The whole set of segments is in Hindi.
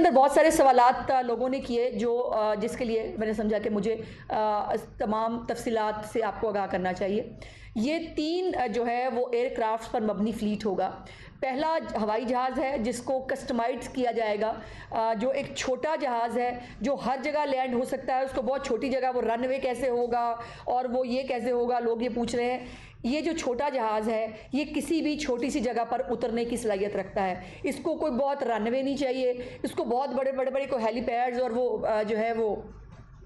अंदर बहुत सारे सवालात लोगों ने किए जो जिसके लिए मैंने समझा कि मुझे तमाम तफसीलात से आपको आगाह करना चाहिए। ये तीन जो है वो एयरक्राफ्ट पर मबनी फ़्लीट होगा। पहला हवाई जहाज़ है जिसको कस्टमाइज़ किया जाएगा, जो एक छोटा जहाज़ है जो हर जगह लैंड हो सकता है। उसको बहुत छोटी जगह, वो रनवे कैसे होगा और वो ये कैसे होगा, लोग ये पूछ रहे हैं। ये जो छोटा जहाज़ है ये किसी भी छोटी सी जगह पर उतरने की सलाहियत रखता है। इसको कोई बहुत रनवे नहीं चाहिए, इसको बहुत बड़े बड़े बड़े कोई हेलीपैड्स और वो जो है वो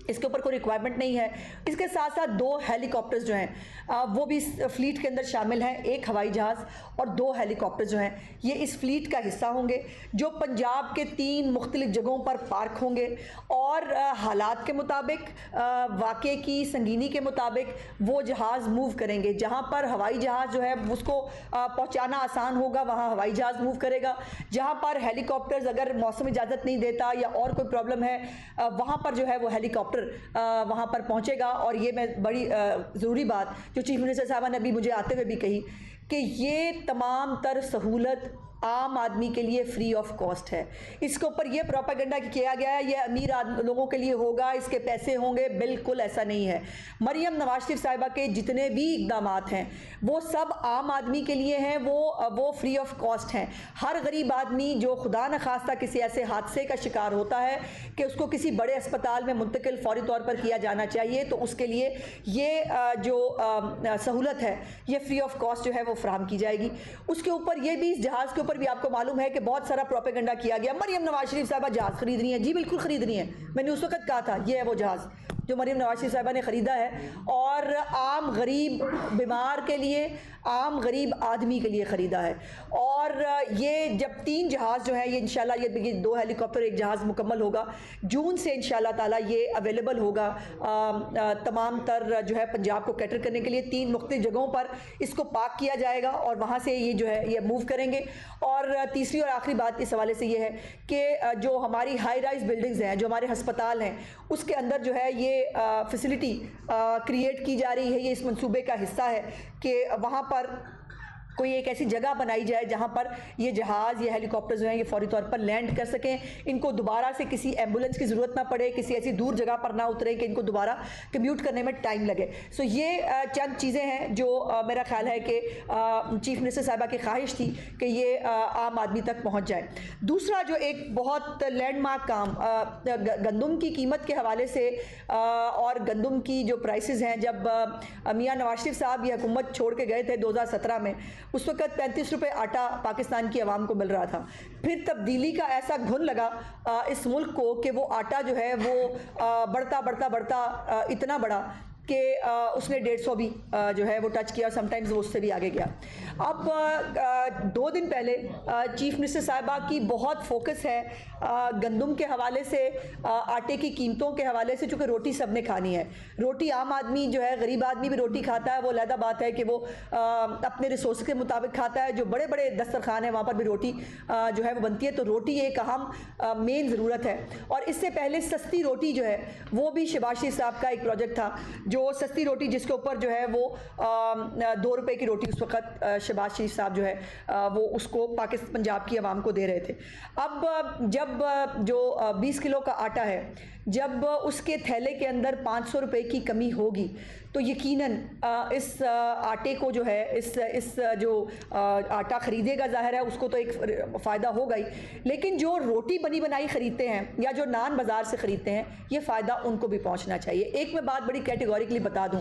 इसके ऊपर कोई रिक्वायरमेंट नहीं है। इसके साथ साथ दो हेलीकॉप्टर्स जो हैं वो भी इस फ्लीट के अंदर शामिल हैं। एक हवाई जहाज़ और दो हेलीकॉप्टर्स जो हैं ये इस फ्लीट का हिस्सा होंगे, जो पंजाब के 3 मुख्तलिफ जगहों पर पार्क होंगे और हालात के मुताबिक, वाक़े की संगीनी के मुताबिक वो जहाज़ मूव करेंगे। जहाँ पर हवाई जहाज़ जो है उसको पहुँचाना आसान होगा वहाँ हवाई जहाज़ मूव करेगा। जहाँ पर हेलीकॉप्टर्स अगर मौसम इजाज़त नहीं देता या और कोई प्रॉब्लम है वहाँ पर जो है वो हेलीकॉप्टर वहाँ पर पहुँचेगा। और ये मैं बड़ी ज़रूरी बात जो चीफ मिनिस्टर साहबा ने अभी मुझे आते हुए भी कही कि ये तमाम तर सहूलत आम आदमी के लिए फ्री ऑफ कॉस्ट है। इसके ऊपर ये प्रोपेगेंडा किया गया है ये अमीर लोगों के लिए होगा, इसके पैसे होंगे, बिल्कुल ऐसा नहीं है। मरियम नवाज शरीफ साहिबा के जितने भी इकदाम हैं वो सब आम आदमी के लिए हैं, वो फ्री ऑफ कॉस्ट हैं। हर गरीब आदमी जो खुदा न खास्ता किसी ऐसे हादसे का शिकार होता है कि उसको किसी बड़े अस्पताल में मुंतकिल फौरी तौर पर किया जाना चाहिए, तो उसके लिए ये जो सहूलत है ये फ्री ऑफ कॉस्ट जो है वो फराहम की जाएगी। उसके ऊपर ये भी, इस जहाज़ के ऊपर भी आपको मालूम है कि बहुत सारा प्रोपेगेंडा किया गया। मरियम नवाज शरीफ साहिबा जहाज़ खरीद रही है, जी बिल्कुल खरीद रही है। मैंने उस वक्त कहा था ये है वो जहाज़ जो मरियम नवाज शरीफ साहिबा ने ख़रीदा है और आम गरीब बीमार के लिए, आम गरीब आदमी के लिए ख़रीदा है। और ये जब 3 जहाज़ जो है ये इंशाल्लाह, ये 2 हेलीकॉप्टर, एक जहाज़ मुकम्मल होगा जून से इंशाल्लाह ताला ये अवेलेबल होगा तमाम तर जो है पंजाब को कैटर करने के लिए। 3 मुख्तलिफ जगहों पर इसको पार्क किया जाएगा और वहाँ से ये जो है ये मूव करेंगे। और तीसरी और आखिरी बात इस हवाले से ये है कि जो हमारी हाई राइज बिल्डिंग्स हैं, जो हमारे हस्पताल हैं, उसके अंदर जो है ये फैसिलिटी क्रिएट की जा रही है। ये इस मंसूबे का हिस्सा है कि वहाँ पर कोई एक ऐसी जगह बनाई जाए जहाँ पर ये जहाज़, ये हेलीकॉप्टर जो हैं ये फौरी तौर पर लैंड कर सकें, इनको दोबारा से किसी एम्बुलेंस की ज़रूरत ना पड़े, किसी ऐसी दूर जगह पर ना उतरे कि इनको दोबारा कम्यूट करने में टाइम लगे। सो ये चंद चीज़ें हैं जो मेरा ख्याल है कि चीफ मिनिस्टर साहिबा की ख्वाहिश थी कि ये आम आदमी तक पहुँच जाए। दूसरा जो एक बहुत लैंडमार्क काम गंदम की कीमत के हवाले से और गंदम की जो प्राइसेस हैं, जब मियां नवाज शरीफ साहब ये हुकूमत छोड़ के गए थे 2017 में, उस वक्त 35 रुपये आटा पाकिस्तान की आवाम को मिल रहा था। फिर तब्दीली का ऐसा घुन लगा इस मुल्क को कि वो आटा जो है वो बढ़ता इतना बढ़ा कि उसने 150 भी जो है वो टच किया, समटाइम्स वो उससे भी आगे गया। अब 2 दिन पहले चीफ मिनिस्टर साहिबा की बहुत फोकस है गंदम के हवाले से, आटे की कीमतों के हवाले से, चूँकि रोटी सब ने खानी है। रोटी आम आदमी जो है, गरीब आदमी भी रोटी खाता है, वो अलग बात है कि वो अपने रिसोर्स के मुताबिक खाता है। जो बड़े बड़े दस्तरखान हैं वहाँ पर भी रोटी जो है वो बनती है। तो रोटी एक अहम मेन ज़रूरत है। और इससे पहले सस्ती रोटी जो है वो भी शहबाज शरीफ साहब का एक प्रोजेक्ट था, जो सस्ती रोटी जिसके ऊपर जो है वो 2 रुपए की रोटी उस वक्त शहबाज शरीफ साहब जो है वो उसको पाकिस्तान पंजाब की आवाम को दे रहे थे। अब जब जो 20 किलो का आटा है, जब उसके थैले के अंदर 500 रुपए की कमी होगी तो यकीनन इस आटे को जो है इस जो आटा ख़रीदेगा, ज़ाहिर है उसको तो एक फ़ायदा होगा ही, लेकिन जो रोटी बनी बनाई ख़रीदते हैं या जो नान बाज़ार से ख़रीदते हैं ये फ़ायदा उनको भी पहुंचना चाहिए। एक मैं बात बड़ी कैटेगोरिकली बता दूं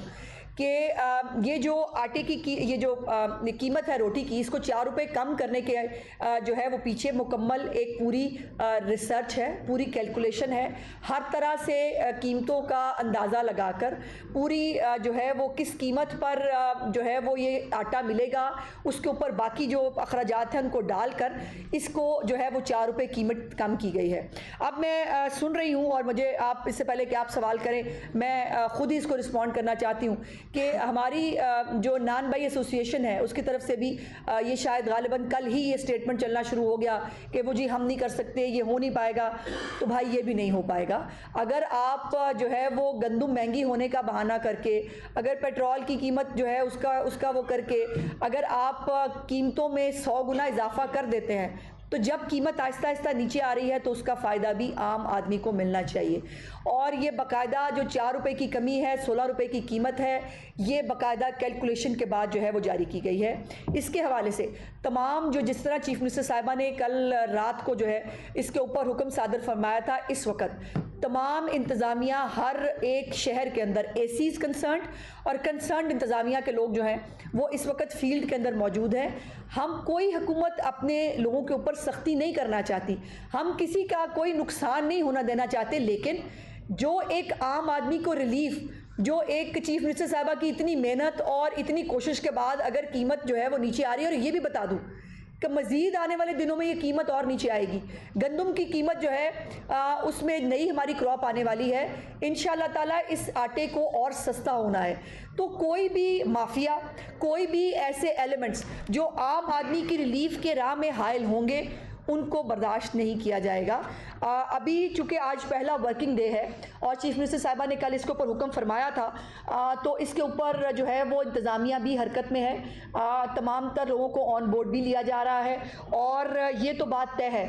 कि ये जो आटे की ये जो कीमत है रोटी की, इसको 4 रुपये कम करने के जो है वो पीछे मुकम्मल एक पूरी रिसर्च है, पूरी कैलकुलेशन है। हर तरह से कीमतों का अंदाज़ा लगाकर पूरी जो है वो किस कीमत पर जो है वो ये आटा मिलेगा, उसके ऊपर बाकी जो अखराजात हैं उनको डालकर इसको जो है वो 4 रुपये कीमत कम की गई है। अब मैं सुन रही हूँ और मुझे आप, इससे पहले कि आप सवाल करें, मैं ख़ुद ही इसको रिस्पॉन्ड करना चाहती हूँ कि हमारी जो नान बाई एसोसिएशन है उसकी तरफ से भी ये शायद गालिबन कल ही ये स्टेटमेंट चलना शुरू हो गया कि वो जी हम नहीं कर सकते, ये हो नहीं पाएगा। तो भाई ये भी नहीं हो पाएगा। अगर आप जो है वो गंदम महंगी होने का बहाना करके, अगर पेट्रोल की कीमत जो है उसका वो करके अगर आप कीमतों में 100 गुना इजाफा कर देते हैं तो जब कीमत आहिस्ता आहिस्ता नीचे आ रही है तो उसका फ़ायदा भी आम आदमी को मिलना चाहिए। और ये बाकायदा जो 4 रुपये की कमी है, 16 रुपये की कीमत है, ये बाकायदा कैलकुलेशन के बाद जो है वो जारी की गई है। इसके हवाले से तमाम जो जिस तरह चीफ मिनिस्टर साहिबा ने कल रात को जो है इसके ऊपर हुक्म सादर फरमाया था, इस वक्त तमाम इंतज़ामिया हर एक शहर के अंदर एसीज़ कंसर्न और कंसर्न इंतज़ामिया के लोग जो हैं वो इस वक्त फील्ड के अंदर मौजूद हैं। हम कोई हुकूमत अपने लोगों के ऊपर सख्ती नहीं करना चाहती, हम किसी का कोई नुकसान नहीं होना देना चाहते, लेकिन जो एक आम आदमी को रिलीफ, जो एक चीफ मिनिस्टर साहबा की इतनी मेहनत और इतनी कोशिश के बाद अगर कीमत जो है वो नीचे आ रही है, और ये भी बता दूँ कि मज़ीद आने वाले दिनों में ये कीमत और नीचे आएगी। गंदम की कीमत जो है उसमें नई हमारी क्रॉप आने वाली है, इंशाअल्लाह ताला इस आटे को और सस्ता होना है। तो कोई भी माफिया, कोई भी ऐसे एलिमेंट्स जो आम आदमी की रिलीफ के राह में हायल होंगे, उनको बर्दाश्त नहीं किया जाएगा। अभी चूँकि आज पहला वर्किंग डे है और चीफ मिनिस्टर साहिबा ने कल इसके ऊपर हुक्म फरमाया था, तो इसके ऊपर जो है वो इंतज़ामिया भी हरकत में है, तमाम तर लोगों को ऑन बोर्ड भी लिया जा रहा है और ये तो बात तय है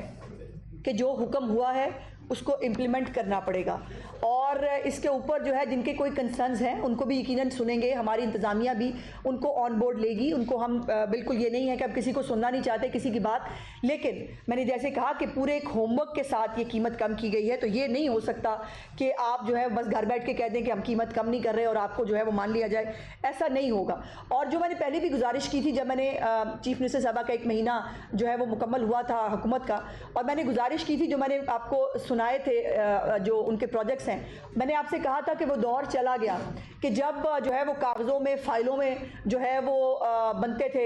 कि जो हुक्म हुआ है उसको इम्प्लीमेंट करना पड़ेगा। और इसके ऊपर जो है जिनके कोई कंसर्न्स हैं उनको भी यकीनन सुनेंगे, हमारी इंतज़ामिया भी उनको ऑन बोर्ड लेगी। उनको हम बिल्कुल ये नहीं है कि अब किसी को सुनना नहीं चाहते किसी की बात, लेकिन मैंने जैसे कहा कि पूरे एक होमवर्क के साथ ये कीमत कम की गई है। तो ये नहीं हो सकता कि आप जो है बस घर बैठ के कह दें कि हम कीमत कम नहीं कर रहे और आपको जो है वो मान लिया जाए, ऐसा नहीं होगा। और जो मैंने पहले भी गुजारिश की थी, जब मैंने चीफ मिनिस्टर साहबा का 1 महीना जो है वो मुकम्मल हुआ था हुकूमत का, और मैंने गुजारिश की थी, जो मैंने आपको सुनाए थे जो उनके प्रोजेक्ट्स हैं, मैंने आपसे कहा था कि वो दौर चला गया कि जब जो है वो कागज़ों में, फाइलों में जो है वो बनते थे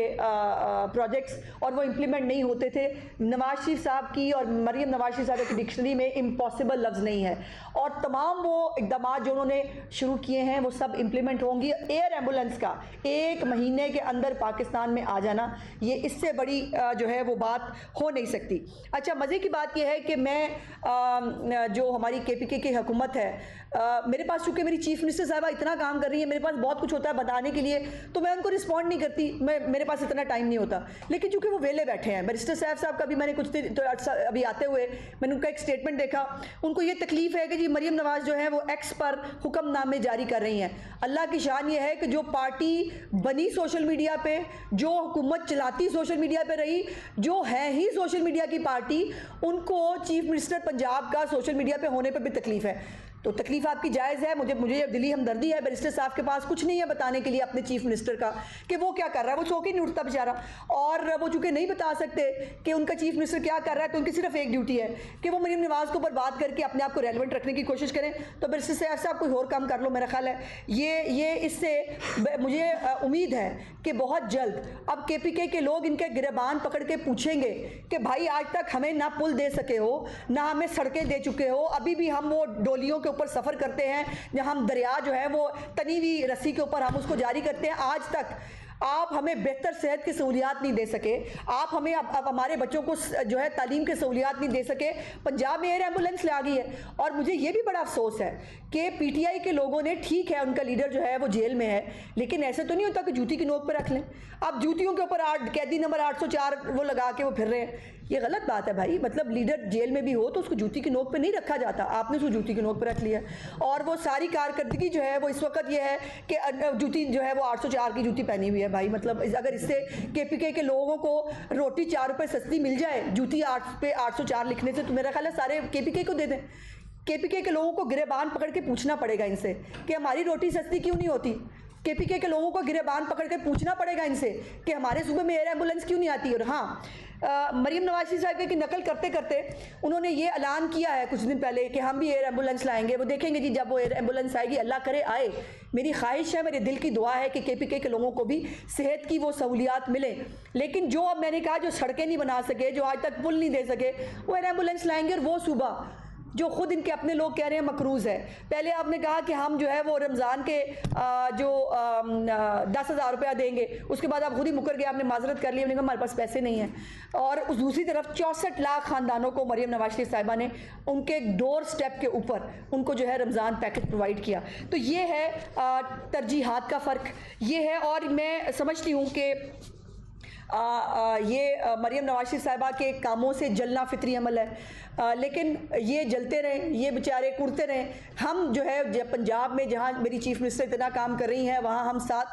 प्रोजेक्ट्स और वो इम्प्लीमेंट नहीं होते थे। नवाज शरीफ साहब की और मरीम नवाज शरीफ साहब की डिक्शनरी में इम्पॉसिबल लफ्ज़ नहीं है, और तमाम वो इक़दाम जो उन्होंने शुरू किए हैं वो सब इम्प्लीमेंट होंगी। एयर एम्बुलेंस का 1 महीने के अंदर पाकिस्तान में आ जाना, ये इससे बड़ी जो है वो बात हो नहीं सकती। अच्छा, मज़े की बात यह है कि मैं जो हमारी KPK की हुकूमत है, मेरे पास चूँकि मेरी चीफ मिनिस्टर साहबा इतना काम कर रही है, मेरे पास बहुत कुछ होता है बताने के लिए, तो मैं उनको रिस्पॉन्ड नहीं करती, मेरे पास इतना टाइम नहीं होता। लेकिन चूँकि वो वेले बैठे हैं, बैरिस्टर साहब का भी मैंने कुछ तो अभी आते हुए मैंने उनका एक स्टेटमेंट देखा, उनको ये तकलीफ है कि जी मरीम नवाज जो है वो एक्स पर हुक्मनामे जारी कर रही हैं। अल्लाह की शान ये है कि जो पार्टी बनी सोशल मीडिया पे, जो हुकूमत चलाती सोशल मीडिया पे रही, जो है ही सोशल मीडिया की पार्टी, उनको चीफ मिनिस्टर पंजाब का सोशल मीडिया पे होने पर भी तकलीफ है। तो तकलीफ आपकी जायज़ है, मुझे दिली हमदर्दी है। बैरिस्टर साहब के पास कुछ नहीं है बताने के लिए अपने चीफ मिनिस्टर का कि वो क्या कर रहा है, वो सो के नहीं उठता बेचारा, और वो चूँकि नहीं बता सकते कि उनका चीफ मिनिस्टर क्या कर रहा है, तो उनकी सिर्फ एक ड्यूटी है कि वो मरीम नवाज के ऊपर बात करके अपने आप को रेलिवेंट रखने की कोशिश करें। तो बैरिस्टर साहब कोई और काम कर लो, मेरा ख्याल है ये इससे मुझे उम्मीद है कि बहुत जल्द अब KPK के लोग इनके गिरबान पकड़ के पूछेंगे कि भाई आज तक हमें ना पुल दे सके हो, ना हमें सड़कें दे चुके हो, अभी भी हम वो डोलियों ऊपर सफ़र करते हैं, जहाँ हम दरिया जो है वो तनी हुई रस्सी के ऊपर हम उसको जारी करते हैं। आज तक आप हमें बेहतर सेहत की सहूलियात नहीं दे सके, आप हमें अब हमारे बच्चों को जो है तालीम की सहूलियात नहीं दे सके। पंजाब में एयर एम्बुलेंस ले आ गई है, और मुझे ये भी बड़ा अफसोस है कि PTI के लोगों ने, ठीक है उनका लीडर जो है वो जेल में है, लेकिन ऐसे तो नहीं होता कि जूती की नोक पर रख लें। अब जूतियों के ऊपर कैदी नंबर 804 वो लगा के वो फिर रहे हैं, ये गलत बात है भाई। मतलब लीडर जेल में भी हो तो उसको जूती की नोक पे नहीं रखा जाता, आपने उसको जूती की नोक पे रख लिया। और वो सारी कारकर्दगी जो है वो इस वक्त ये है कि जूती जो है वो 804 की जूती पहनी हुई है भाई। मतलब अगर इससे KPK के लोगों को रोटी 4 रुपये सस्ती मिल जाए जूती 8 पे 804 लिखने से, तो मेरा ख्याल है सारे KPK को दे दें। KPK के लोगों को गिरेबान पकड़ के पूछना पड़ेगा इनसे कि हमारी रोटी सस्ती क्यों नहीं होती। KPK के लोगों को गिरेबान पकड़ के पूछना पड़ेगा इनसे कि हमारे सूबे में एयर एम्बुलेंस क्यों नहीं आती। और हाँ, मरीम नवाज शरीफ साहब की नकल करते करते उन्होंने ये ऐलान किया है कुछ दिन पहले कि हम भी एयर एम्बुलेंस लाएंगे। वो देखेंगे जी, जब वो एयर एम्बुलेंस आएगी, अल्लाह करे आए, मेरी ख्वाहिश है, मेरे दिल की दुआ है कि KPK के लोगों को भी सेहत की वो सहूलियात मिले। लेकिन जो अब मैंने कहा, जो सड़कें नहीं बना सके, जो आज तक पुल नहीं दे सके, वो एयर एम्बुलेंस लाएंगे। और वो सूबा जो खुद इनके अपने लोग कह रहे हैं मकरूज़ है। पहले आपने कहा कि हम जो है वो रमज़ान के जो 10,000 रुपया देंगे, उसके बाद आप खुद ही मुकर गए, आपने माजरत कर ली, हमने कहा हमारे पास पैसे नहीं हैं। और उस दूसरी तरफ 64 लाख ख़ानदानों को मरीम नवाज शरीफ साहिबा ने उनके डोर स्टेप के ऊपर उनको जो है रमज़ान पैकेज प्रोवाइड किया। तो ये है तरजीहात का फ़र्क, ये है। और मैं समझती हूँ कि ये मरियम नवाज शरीफ साहिबा के कामों से जलना फितरी अमल है, लेकिन ये जलते रहें, ये बेचारे कुड़ते रहें। हम जो है पंजाब में जहाँ मेरी चीफ मिनिस्टर इतना काम कर रही हैं, वहाँ हम साथ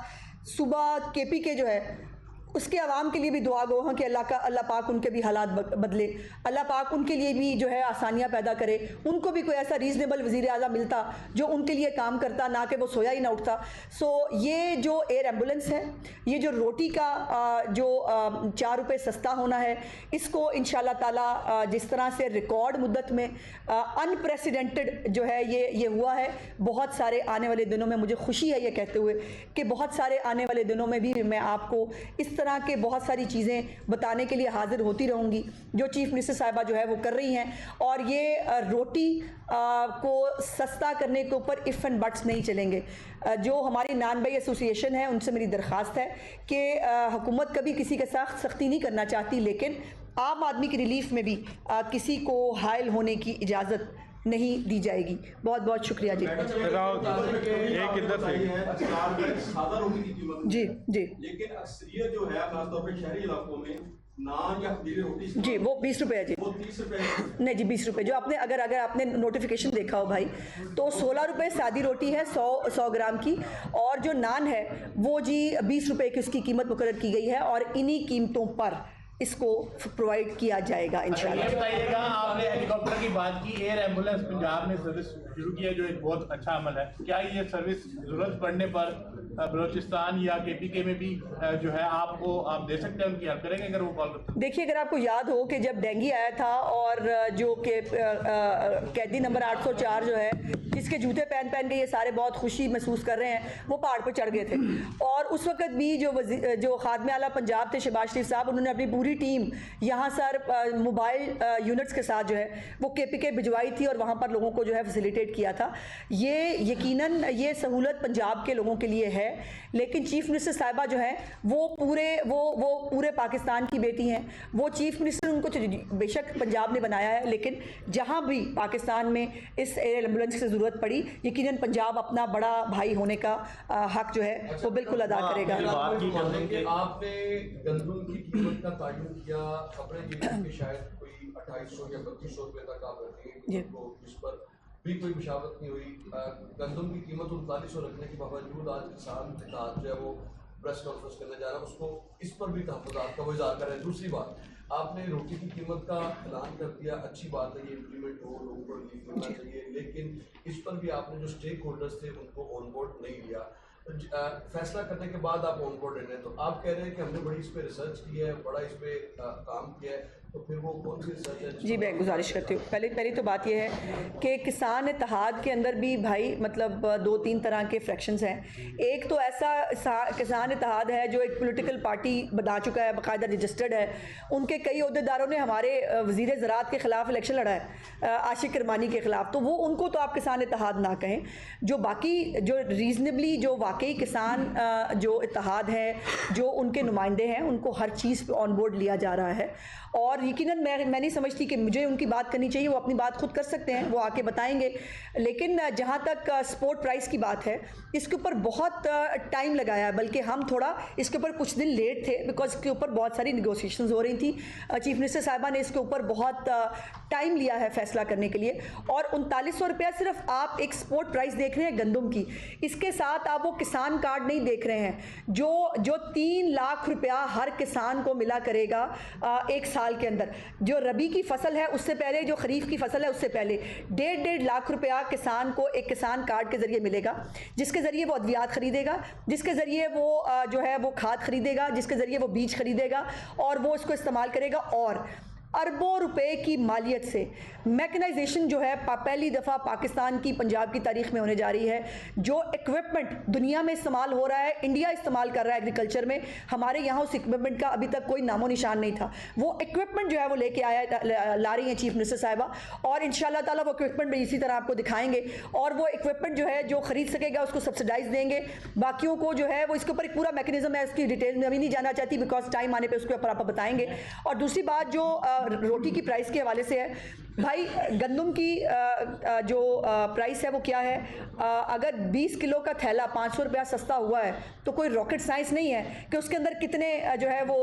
सुबह केपी के जो है उसके आवाम के लिए भी दुआ गो हैं कि अल्लाह पाक उनके भी हालात बदले, अल्लाह पाक उनके लिए भी जो है आसानियाँ पैदा करे, उनको भी कोई ऐसा रीज़नेबल वज़ीर आज़म मिलता जो उनके लिए काम करता, ना कि वो सोया ही ना उठता। सो ये जो एयर एम्बुलेंस है, ये जो रोटी का जो 4 रुपये सस्ता होना है, इसको इंशाल्लाह ताला जिस तरह से रिकॉर्ड मुद्दत में अनप्रेसिडेंटेड जो है ये हुआ है, बहुत सारे आने वाले दिनों में मुझे खुशी है ये कहते हुए कि बहुत सारे आने वाले दिनों में भी मैं आपको इस तरह के बहुत सारी चीज़ें बताने के लिए हाजिर होती रहूँगी जो चीफ मिनिस्टर साहिबा जो है वो कर रही हैं। और ये रोटी को सस्ता करने के ऊपर इफ़ एंड बट्स नहीं चलेंगे। जो हमारी नान भाई एसोसिएशन है उनसे मेरी दरख्वास्त है कि हुकूमत कभी किसी के साथ सख्ती नहीं करना चाहती, लेकिन आम आदमी की रिलीफ में भी किसी को हायल होने की इजाज़त नहीं दी जाएगी। बहुत बहुत शुक्रिया जी। जी जी, लेकिन अक्सरियत जो है खासतौर पे शहरी इलाकों में नान या खमीरी रोटी जी वो 20 रुपये है जी, वो 30 रुपए नहीं जी 20 रुपये। जो आपने अगर आपने नोटिफिकेशन देखा हो भाई, तो 16 रुपये सादी रोटी है 100 ग्राम की, और जो नान है वो जी 20 रुपये की उसकी कीमत मुकर्रर की गई है, और इन्हीं कीमतों पर इसको प्रोवाइड किया जाएगा इंशाल्लाह। बताइएगा, आपने हेलीकॉप्टर की बात की, एयर एम्बुलेंस पंजाब ने सर्विस शुरू की है जो एक बहुत अच्छा अमल है। क्या ये सर्विस जरूरत पड़ने पर बलूचिस्तान या KPK में भी जो है आप दे सकते हैं, उनकी हेल्प करेंगे अगर वो कॉल करते हैं? देखिए, अगर आपको याद हो कि जब डेंगू आया था और जो कि कैदी नंबर 804 जो है जिसके जूते पहन के ये सारे बहुत खुशी महसूस कर रहे हैं, वो पहाड़ पर चढ़ गए थे, और उस वक्त भी जो खादमे आला पंजाब थे शहबाज शरीफ साहब, उन्होंने अपनी पूरी टीम यहाँ सर मोबाइल यूनिट्स के साथ जो है वो KPK भिजवाई थी और वहाँ पर लोगों को जो है फैसिलिटेट किया था। ये यकीनन ये सहूलत पंजाब के लोगों के लिए है, लेकिन चीफ मिनिस्टर साहिबा जो है वो पूरे पाकिस्तान की बेटी हैं। वो चीफ मिनिस्टर उनको बेशक पंजाब ने बनाया है, लेकिन जहाँ भी पाकिस्तान में इस एयर एम्बुलेंस की ज़रूरत पड़ी, यकीनन पंजाब अपना बड़ा भाई होने का हक जो है वो बिल्कुल अदा करेगा। आपने गंदम की कीमत का तायुन किया, खबरें ये कि शायद कोई 2800 या 3200 रुपये तक आप रखेंगे, जिस पर भी कोई मुशावरत नहीं हुई। गंदम की कीमत 3900 रखने के बावजूद आज किसान इत्तेहाद जो है वो प्रेस कॉन्फ्रेंस करने जा रहा है, उसको इस पर भी तहफ़्फ़ुज़ात का वो इज़हार कर रहे हैं। दूसरी बात, आपने रोटी की कीमत का ऐलान कर दिया, अच्छी बात है, ये इम्प्लीमेंट हो, लोगों को रिलीफ मिलना चाहिए, लेकिन इस पर भी आपने जो स्टेक होल्डर्स थे उनको ऑन बोर्ड नहीं लिया। फैसला करने के बाद आप ऑन बोर्ड लेने, तो आप कह रहे हैं कि हमने बड़ी इस पर रिसर्च की है, बड़ा इस पर काम किया है, तो फिर वो कौन सी रिसर्च है? जी मैं गुजारिश करती हूँ, पहली तो बात यह है कि किसान इत्तेहाद के अंदर भी भाई मतलब 2-3 तरह के फ्रैक्शंस हैं। एक तो ऐसा किसान इत्तेहाद है जो एक पॉलिटिकल पार्टी बना चुका है, बाकायदा रजिस्टर्ड है, उनके कई अहदेदारों ने हमारे वज़ीर ज़राअत के ख़िलाफ़ इलेक्शन लड़ा है, आशिक करमानी के ख़िलाफ़, तो वो उनको तो आप किसान इत्तेहाद ना कहें। जो बाकी जो रीज़नेबली जो वाकई किसान जो इत्तेहाद है, जो उनके नुमाइंदे हैं, उनको हर चीज़ पे ऑन बोर्ड लिया जा रहा है, और यकीनन मैं नहीं समझती कि मुझे उनकी बात करनी चाहिए, वो अपनी बात खुद कर सकते हैं, वो आके बताएंगे। लेकिन जहाँ तक स्पोर्ट प्राइस की बात है, इसके ऊपर बहुत टाइम लगाया है, बल्कि हम थोड़ा इसके ऊपर कुछ दिन लेट थे, बिकॉज इसके ऊपर बहुत सारी निगोशिएशंस हो रही थी। चीफ मिनिस्टर साहिबा ने इसके ऊपर बहुत टाइम लिया है फैसला करने के लिए, और 3900 रुपया सिर्फ आप एक स्पोर्ट प्राइस देख रहे हैं गंदम की, इसके साथ आप वो किसान कार्ड नहीं देख रहे हैं जो 3 लाख रुपया हर किसान को मिला करेगा एक साल के अंदर। जो रबी की फसल है उससे पहले, जो खरीफ की फसल है उससे पहले 1.5 लाख रुपया किसान को एक किसान कार्ड के जरिए मिलेगा, जिसके जरिए वो अद्वियात खरीदेगा, जिसके जरिए वो जो है वो खाद खरीदेगा, जिसके जरिए वो बीज खरीदेगा और वो इसको इस्तेमाल करेगा। और अरबों रुपए की मालियत से मैकेनाइजेशन जो है पहली दफ़ा पाकिस्तान की पंजाब की तारीख में होने जा रही है। जो इक्विपमेंट दुनिया में इस्तेमाल हो रहा है, इंडिया इस्तेमाल कर रहा है एग्रीकल्चर में, हमारे यहाँ उस इक्विपमेंट का अभी तक कोई नामो निशान नहीं था। वो इक्विपमेंट जो है वो लेके ला रही हैं चीफ मिनिस्टर साहिबा, और इंशाल्लाह ताला वो इक्विपमेंट भी इसी तरह आपको दिखाएंगे, और वो इक्विपमेंट जो है जो खरीद सकेगा उसको सब्सिडाइज देंगे, बाकियों को जो है वो इसके ऊपर एक पूरा मैकेनिज्म है, उसकी डिटेल में अभी नहीं जाना चाहती बिकॉज टाइम आने पर उसके ऊपर आप बताएंगे। और दूसरी बात, जो रोटी की प्राइस के हवाले से है। भाई गंदम की जो प्राइस है वो क्या है, अगर 20 किलो का थैला 500 रुपया सस्ता हुआ है तो कोई रॉकेट साइंस नहीं है कि उसके अंदर कितने जो है वो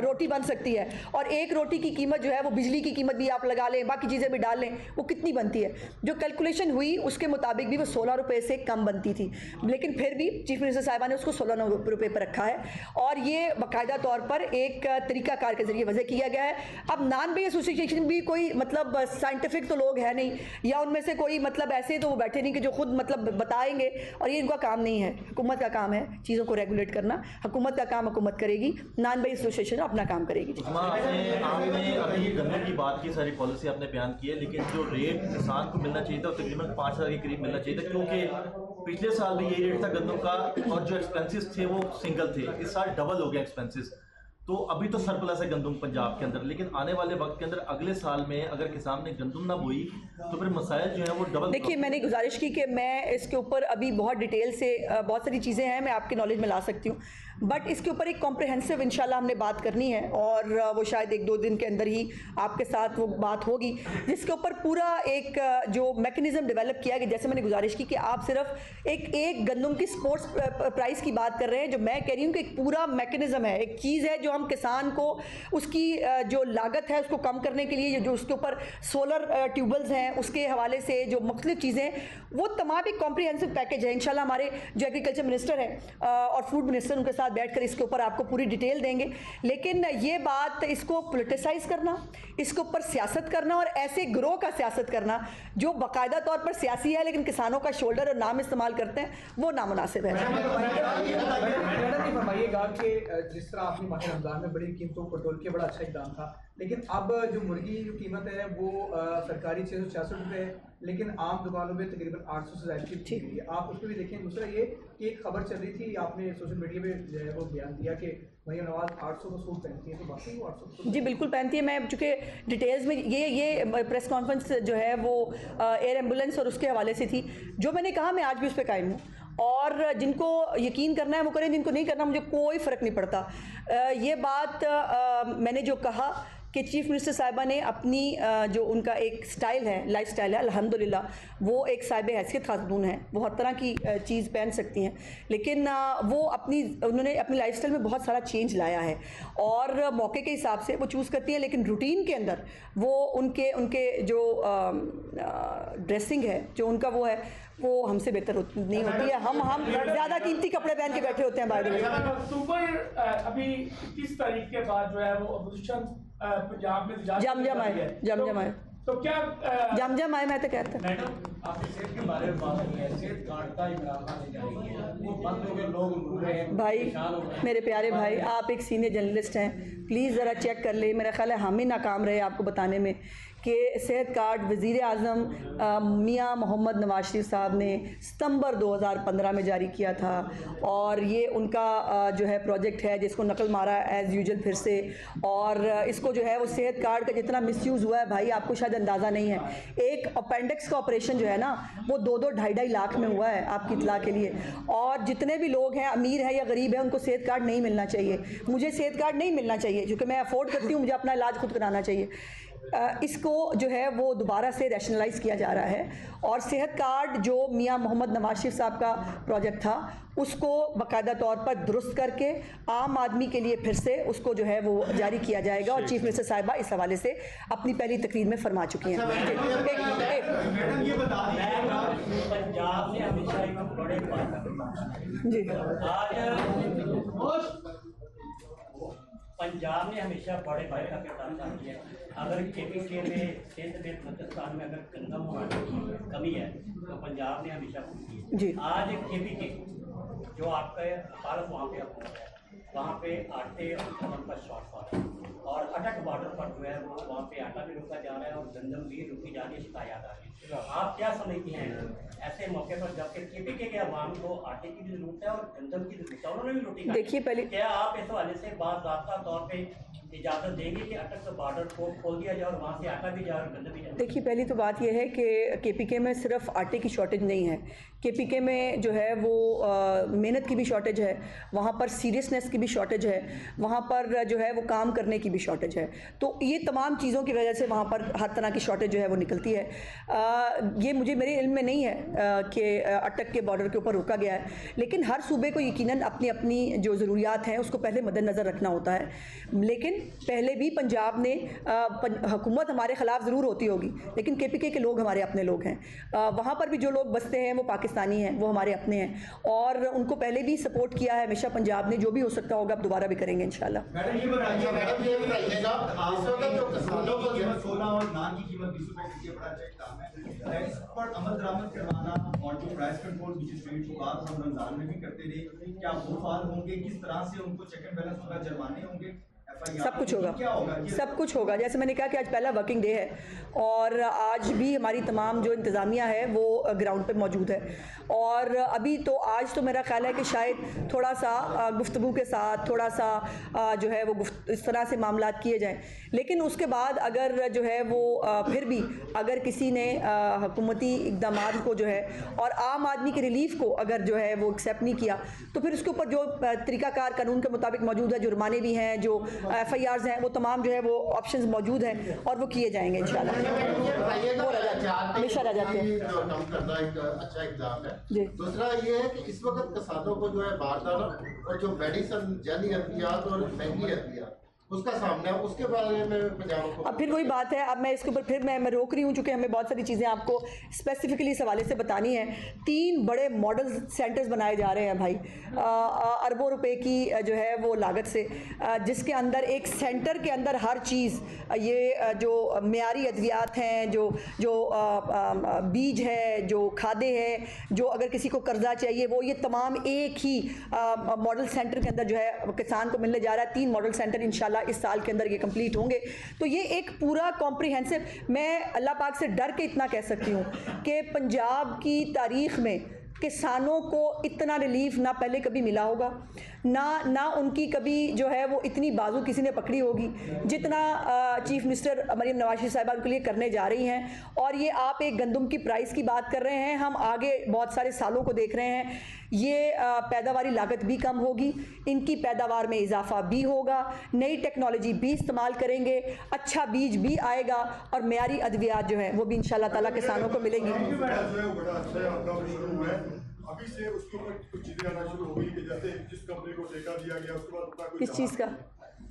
रोटी बन सकती है। और एक रोटी की कीमत जो है वो बिजली की कीमत भी आप लगा लें, बाकी चीज़ें भी डाल लें, वो कितनी बनती है। जो कैलकुलेशन हुई उसके मुताबिक भी वो 16 रुपये से कम बनती थी, लेकिन फिर भी चीफ मिनिस्टर साहिबा ने उसको 16 रुपये पर रखा है और ये बाकायदा तौर पर एक तरीकाकार के जरिए वजह किया गया है। अब नान बेई एसोसिएशन भी कोई मतलब साइंटिफिक तो लोग हैं नहीं, या उनमें से कोई मतलब ऐसे तो वो बैठे नहीं कि जो खुद मतलब बताएंगे, और ये इनका काम नहीं है। हुकूमत का काम है चीज़ों को रेगुलेट करना, हुकूमत का काम हुकूमत करेगी, नान बेई एसोसिएशन अपना काम करेगी। आपने अभी ये गन्ने की बात की, सारी पॉलिसी आपने बयान की है, लेकिन जो रेट किसान को मिलना चाहिए था वो तकरीबन 5,000 के करीब मिलना चाहिए था, क्योंकि पिछले साल भी यही रेट था गन्नों का और जो एक्सपेंसेस थे वो सिंगल थे। इस साल डबल हो गया एक्सपेंसेस। तो अभी तो सरप्लस है गंदम पंजाब के अंदर, लेकिन आने वाले वक्त के अंदर अगले साल में अगर किसान ने गंदम ना बोई तो फिर मसाइल जो है वो डबल। देखिए, मैंने गुजारिश की कि मैं इसके ऊपर अभी बहुत डिटेल से बहुत सारी चीज़ें हैं मैं आपके नॉलेज में ला सकती हूँ, बट इसके ऊपर एक कॉम्प्रिहेंसिव इंशाल्लाह हमने बात करनी है और वो शायद 1-2 दिन के अंदर ही आपके साथ वो बात होगी, जिसके ऊपर पूरा एक जो मैकेनिज़्म डेवलप किया गया। जैसे मैंने गुजारिश की कि आप सिर्फ एक गंदम की स्पोर्ट्स प्राइस की बात कर रहे हैं, जो मैं कह रही हूँ कि एक पूरा मैकेनिज़्म है, एक चीज़ है जो हम किसान को उसकी जो लागत है उसको कम करने के लिए, जो उसके ऊपर सोलर ट्यूबवेल्स हैं उसके हवाले से जो मुख्तलिफ चीज़ें, वो तमाम एक कॉम्प्रिहेंसिव पैकेज है। इंशाल्लाह हमारे जो एग्रीकल्चर मिनिस्टर हैं और फूड मिनिस्टर उनके साथ बैठकर इसके ऊपर आपको पूरी डिटेल देंगे। लेकिन ये बात इसको पोलिटिसाइज करना, इसके ऊपर सियासत करना और ऐसे ग्रोह का सियासत करना जो बाकायदा तौर पर सियासी है लेकिन किसानों का शोल्डर और नाम इस्तेमाल करते हैं, वो नामुनासिब है। फरमाइएगा कि जिस तरह आपने माह रमजान में बड़ी कीमतों को टोल के बड़ा अच्छा इकदाम था, लेकिन अब जो मुर्गी की कीमत है वो सरकारी 666 रुपये है, लेकिन आम दुकानों में तकरीबन 800 से ज़्यादा की है। आप उसमें भी देखें। दूसरा ये कि एक खबर चल रही थी, आपने सोशल मीडिया पे जो है वो बयान दिया कि मरियम नवाज 800 का सूट पहनती है, तो बाकी वो 800 जी बिल्कुल पहनती है। मैं चूँकि डिटेल्स में ये प्रेस कॉन्फ्रेंस जो है वो एयर एम्बुलेंस और उसके हवाले से थी, जो मैंने कहा मैं आज भी उस पर कायम हूँ और जिनको यकीन करना है वो करें, जिनको नहीं करना मुझे कोई फ़र्क नहीं पड़ता। ये बात मैंने जो कहा कि चीफ मिनिस्टर साहिबा ने अपनी जो उनका एक स्टाइल है, लाइफ स्टाइल है, अल्हम्दुलिल्लाह वो एक साहिब हैसियत खातून है, वो हर तरह की चीज़ पहन सकती हैं, लेकिन वो उन्होंने अपनी लाइफ स्टाइल में बहुत सारा चेंज लाया है और मौके के हिसाब से वो चूज़ करती हैं, लेकिन रूटीन के अंदर वो उनके जो ड्रेसिंग है, जो उनका वो है, वो हमसे बेहतर नहीं होती है। हम ज़्यादा कीमती कपड़े पहन के बैठे होते हैं। बाय द वे अक्टूबर अभी 21 तारीख के बाद जो है वो अपोजिशन पंजाब में जम आए तो क्या जम आए, मैं तो कहता हूँ। मैडम आपने सेहत के बारे में बात की है, सेहत कार्ड का इमरान जारी है, वो बंद हो गए, लोग रो रहे हैं, भाई मेरे प्यारे भाई, आप एक सीनियर जर्नलिस्ट हैं, प्लीज़ ज़रा चेक कर ले। मेरा ख्याल है हम ही नाकाम रहे आपको बताने में कि सेहत कार्ड वज़ीर आज़म मियाँ मोहम्मद नवाज शरीफ साहब ने सितंबर 2015 में जारी किया था और ये उनका जो है प्रोजेक्ट है जिसको नकल मारा एज़ यूजुअल फिर से, और इसको जो है वो सेहत कार्ड का जितना मिसयूज़ हुआ है भाई आपको शायद अंदाज़ा नहीं है। एक अपेंडिक्स का ऑपरेशन जो है ना वो 2-2 ढाई लाख में हुआ है, आपकी इतला के लिए। और जितने भी लोग हैं, अमीर है या गरीब है, उनको सेहत कार्ड नहीं मिलना चाहिए। मुझे सेहत कार्ड नहीं मिलना चाहिए क्योंकि मैं अफोर्ड करती हूँ, मुझे अपना इलाज खुद कराना चाहिए। इसको जो है वो दोबारा से रैशनलाइज किया जा रहा है और सेहत कार्ड जो मियाँ मोहम्मद नवाज शरीफ साहब का प्रोजेक्ट था उसको बाकायदा तौर पर दुरुस्त करके आम आदमी के लिए फिर से उसको जो है वो जारी किया जाएगा और चीफ मिनिस्टर साहिबा इस हवाले से अपनी पहली तकरीर में फरमा चुकी हैं। मैडम ये बता दीजिए, पंजाब ने हमेशा एक बड़े जी पंजाब ने हमेशा बड़े भाई का किरदार अदा किया है। अगर KPK में सिंध में बलूचिस्तान में अगर गंदम होने की कमी है तो पंजाब ने हमेशा पूरी की है। आज KPK जो आपका हालत वहाँ पे हुकूमत है, वहाँ पे आटे और गंदम का शॉर्टफॉल है और अटक बॉर्डर पर जो है वो वहाँ पे आटा भी रोका जा रहा है और गंदम भी रुकी जा रही है, शिकायत आ रही है। आप क्या समझती हैं ऐसे मौके पर जबकि KPK के अवाम को आटे की भी जरूरत है और गंदम की जरूरत है, उन्होंने भी रोटी देखिए पहले क्या आप इस हवाले से बात तौर पे इजाज़त देंगे कि अटक का बॉर्डर को खोल दिया जाए और वहाँ से आटा भी जाए और गंदा भी जाए? देखिए, पहली तो बात यह है कि केपीके में सिर्फ आटे की शॉर्टेज नहीं है। केपीके में जो है वो मेहनत की भी शॉर्टेज है, वहाँ पर सीरियसनेस की भी शॉर्टेज है, वहाँ पर जो है वो काम करने की भी शॉर्टेज है। तो ये तमाम चीज़ों की वजह से वहाँ पर हर तरह की शॉर्टेज जो है वो निकलती है। ये मुझे मेरे इल्म में नहीं है कि अटक के बॉर्डर के ऊपर रोका गया है, लेकिन हर सूबे को यकीनन अपनी अपनी जो ज़रूरियात हैं उसको पहले मद्देनज़र रखना होता है। लेकिन पहले भी पंजाब ने हुकूमत हमारे ख़िलाफ़ ज़रूर होती होगी, लेकिन केपीके के लोग हमारे अपने लोग हैं। वहाँ पर भी जो लोग बसते हैं वो पाकिस्तानी हैं, वो हमारे अपने हैं, और उनको पहले भी सपोर्ट किया है हमेशा पंजाब ने। जो भी हो सकता होगा अब दोबारा भी करेंगे इंशाल्लाह। मैडम ये बताइएगा, इस वक्त जो किसानों को कीमत 16 और नान की कीमत 20 रुपए की बड़ा अच्छा काम है, इस पर अमल दरामद करवाना और जो प्राइस कंट्रोल बीच स्ट्रीट की बात हम रमजान में भी करते रहे, क्या वो फाल होंगे? किस तरह से उनको चेक एंड बैलेंस होगा, जुर्माने होंगे? सब कुछ होगा, क्या होगा? सब कुछ होगा। जैसे मैंने कहा कि आज पहला वर्किंग डे है और आज भी हमारी तमाम जो इंतज़ामिया है वो ग्राउंड पे मौजूद है, और अभी तो आज तो मेरा ख्याल है कि शायद थोड़ा सा गुफ्तगू के साथ थोड़ा सा जो है वो इस तरह से मामलात किए जाएं, लेकिन उसके बाद अगर जो है वो फिर भी अगर किसी ने हुकूमती इक़दामात को जो है और आम आदमी के रिलीफ को अगर जो है वो एक्सेप्ट नहीं किया, तो फिर उसके ऊपर जो तरीक़ाकार कानून के मुताबिक मौजूद है, जुर्माने भी हैं, जो FIRs हैं, वो तमाम जो है वो ऑप्शंस मौजूद हैं और वो किए जाएंगे इंशाल्लाह। हमेशा रह जाते हैं। अच्छा इक़दाम है। जी। दूसरा ये है कि इस वक्त किसानों को जो है बारदाना और जो मेडिसन जाली अद्वियात और महंगी अद्वियात उसका सामना है, उसके बारे में पंजाब को अब फिर वही बात है। अब मैं इसके ऊपर फिर मैं रोक रही हूँ, चूँकि हमें बहुत सारी चीज़ें आपको स्पेसिफिकली इस हवाले से बतानी है। 3 बड़े मॉडल सेंटर्स बनाए जा रहे हैं भाई, अरबों रुपए की जो है वो लागत से, जिसके अंदर एक सेंटर के अंदर हर चीज़, ये जो मेयारी अद्वियात हैं, जो बीज है, जो खादे हैं, जो अगर किसी को कर्जा चाहिए वो, ये तमाम एक ही मॉडल सेंटर के अंदर जो है किसान को मिलने जा रहा है। 3 मॉडल सेंटर इंशाल्लाह इस साल के अंदर ये कंप्लीट होंगे। तो ये एक पूरा कॉम्प्रिहेंसिव, मैं अल्लाह पाक से डर के इतना कह सकती हूँ कि पंजाब की तारीख़ में किसानों को इतना रिलीफ ना पहले कभी मिला होगा, ना उनकी कभी जो है वो इतनी बाजू किसी ने पकड़ी होगी जितना चीफ मिनिस्टर मरीम नवाज साहिबा उनके लिए करने जा रही हैं। और ये आप एक गंदम की प्राइस की बात कर रहे हैं, हम आगे बहुत सारे सालों को देख रहे हैं, ये पैदावारी लागत भी कम होगी, इनकी पैदावार में इजाफा भी होगा, नई टेक्नोलॉजी भी इस्तेमाल करेंगे, अच्छा बीज भी आएगा और मेयारी अद्वियात जो है वो भी इंशाल्लाह ताला किसानों को मिलेगी। अभी से उसके ऊपर कुछ चीजें आना शुरू हो गई कि जैसे जिस कंपनी को ठेका दिया गया उसके बाद अपना किस चीज़ का?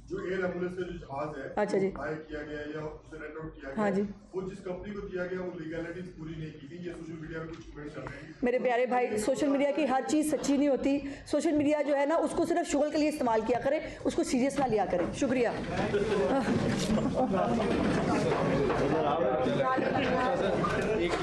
जो एयर एम्बुलेंस का जो जहाज है, अच्छा जी, हायर किया गया या उसे रेंट आउट किया गया, हाँ जी, वो जिस कंपनी को दिया गया वो लीगैलिटीज पूरी नहीं की थी। ये सोशल मीडिया में कुछ कमेंट चल रहे हैं। मेरे प्यारे भाई, सोशल मीडिया की हर चीज़ सच्ची नहीं होती। सोशल मीडिया जो है ना, उसको सिर्फ शुगल के लिए इस्तेमाल किया करें, उसको सीरियस ना लिया करें। शुक्रिया।